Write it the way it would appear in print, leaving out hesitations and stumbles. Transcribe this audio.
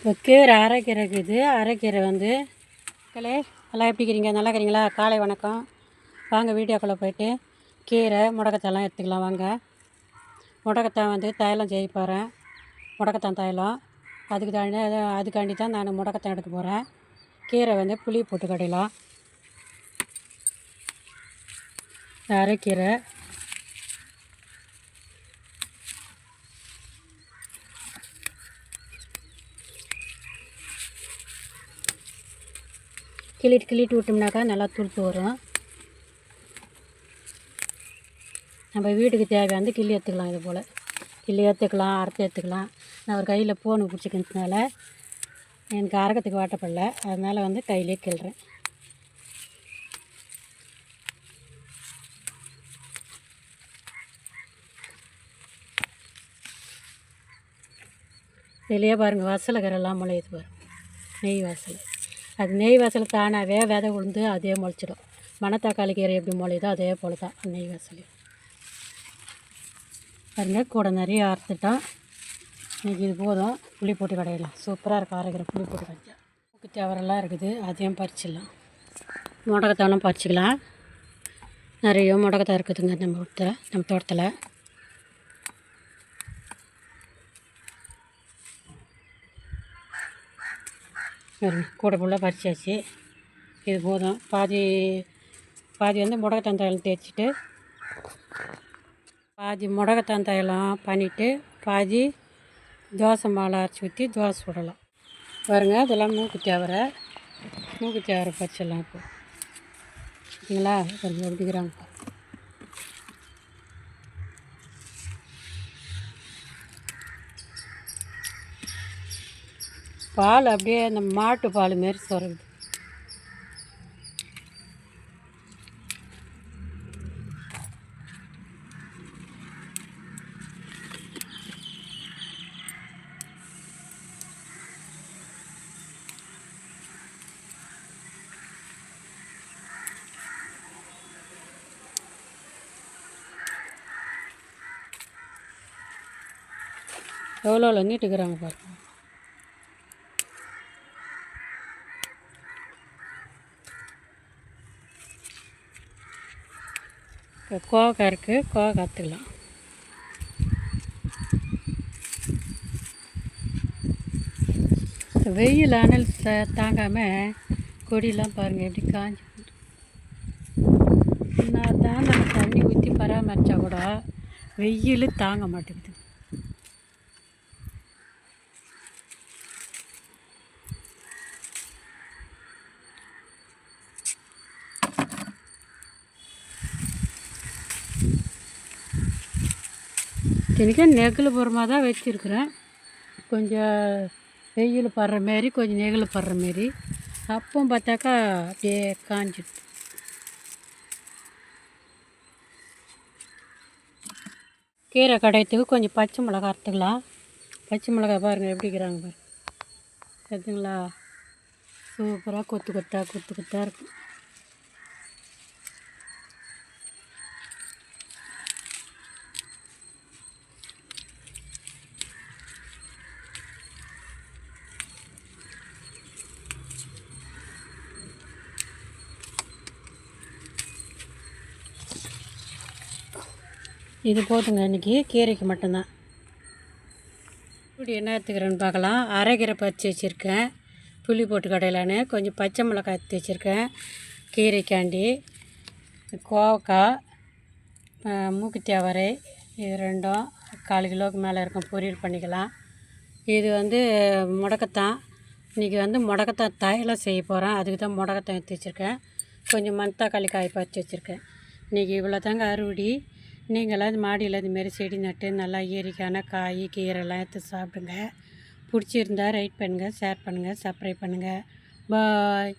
இப்போ கீரை அரைக்கீரை இருக்குது. அரைக்கீரை வந்து மக்களே எல்லாம் எப்படி இருக்கிறீங்க? நல்லா இருக்கிறீங்களா? காலை வணக்கம். வாங்க வீடியோக்குள்ளே போய்ட்டு கீரை முடக்கத்தாலாம் எடுத்துக்கலாம். வாங்க. முடக்கத்தான் வந்து தைலம் செய்ய போகிறேன். முடக்கத்தான் தைலம் அதுக்காண்டி தான் நான் முடக்கத்தான் எடுக்க போகிறேன். கீரை வந்து புளி போட்டு கடையலாம். அரைக்கீரை கிள்ளிட்டு விட்டோம்னாக்கா நல்லா துளுத்து வரும். நம்ம வீட்டுக்கு தேவையானது கிள்ளி எடுத்துக்கலாம். இது போல் கிள்ளி எடுத்துக்கலாம், அறுத்து எடுத்துக்கலாம். நான் ஒரு கையில் ஃபோனு பிடிச்சிக்கிறதுனால எனக்கு அரைக்கிறதுக்கு வாட்டப்படல, அதனால் வந்து கையிலே கிள்றேன். இதுலேயே பாருங்கள் வசலை கரெல்லாம் முளையுது பாருங்கள். நெய் வாசல், அது நெய் வாசல் தானாகவே விதை விழுந்து அதே முளைச்சிடும். மணத்தக்காளி கீரை எப்படி முளையுதோ அதே போல் தான் நெய் வாசல். பாருங்கள் கூட நிறைய அறுத்துட்டோம். இன்றைக்கி இது போதும். புளி போட்டு கடையலாம். சூப்பராக இருக்கும். அரைக்கிற புளி போட்டு கடைஞ்சா மூக்கு தேவரெல்லாம் இருக்குது, அதையும் பறிச்சிடலாம். முடக்கத்தாலும் பறிச்சிக்கலாம். நிறைய முடக்கத்தான் இருக்குதுங்க நம்ம தோட்டத்தில். கூட ஃபுல்லாக பறிச்சாச்சு. இது போதும். பாதி வந்து முடக்கத்தான் தைலம் தேய்ச்சிட்டு, பாதி முடக்கத்தான் தைலம் பண்ணிவிட்டு, பாதி தோசை மாலை அரைச்சி ஊற்றி தோசை சுடலாம். பாருங்க, இதெல்லாம் மூக்கு தேவரை பறிச்சிடலாம். இப்போ பார்த்தீங்களா கொஞ்சம் எப்படிக்கிறாங்க. பால் அப்படியே அந்த மாட்டு பால் மாரி சொருகுது. எவ்வளோ நீட்டுக்கிறாங்க பாருங்க. கோவக்காய் இருக்குது, கோவக்காய் கற்றுக்கலாம். வெயில் அனல் தாங்காமல் கொடியெலாம் பாருங்கள் எப்படி காஞ்சி போட்டு. நான் தான் நம்ம தண்ணி ஊற்றி பராமரித்தா கூட வெயில் தாங்க மாட்டேங்குது. இன்றைக்கி நெகிழ் புறமாக தான் வச்சுருக்குறேன். கொஞ்சம் வெயில் படுற மாரி, கொஞ்சம் நெகிழ் படுற மாரி. அப்பவும் பார்த்தாக்கா அப்படியே காஞ்சிடுது. கீரை கடையத்துக்கு கொஞ்சம் பச்சை மிளகா அறுத்துக்கலாம். பச்சை மிளகா பாருங்கள் எப்படிக்கிறாங்க பாருங்கள். சரிங்களா? சூப்பராக கொத்து கொத்தாக இருக்கும். இது போதுங்க. இன்றைக்கி கீரைக்கு மட்டும்தான். இப்படி என்ன எடுத்துக்கிறேன்னு பார்க்கலாம். அரைக்கீரை பறித்து வச்சுருக்கேன். புளி போட்டு கடையிலான்னு கொஞ்சம் பச்சை மிளகாய் எடுத்து வச்சுருக்கேன். கீரைக்காண்டி கோவக்காய், மூக்கு தேவரை, இது ரெண்டும் 1/4 கிலோவுக்கு மேலே இருக்கும். பொரியல் பண்ணிக்கலாம். இது வந்து முடக்கத்தான். இன்றைக்கி வந்து முடக்கத்தான் தைலம் செய்ய போகிறேன். அதுக்கு தான் முடக்கத்தான் எடுத்து வச்சுருக்கேன். கொஞ்சம் மணத்தக்காளி காய் பறித்து வச்சுருக்கேன். இன்றைக்கி இவ்வளோ தாங்க அறுவடை. நீங்களாம் இது மாடியில் இதுமாரி செடி நட்டு நல்லா இயற்கையான காய் கீரைலாம் எடுத்து சாப்பிடுங்க. பிடிச்சிருந்தா ரைட் பண்ணுங்கள், ஷேர் பண்ணுங்கள், சப்ஸ்கிரைப் பண்ணுங்கள். பாய்.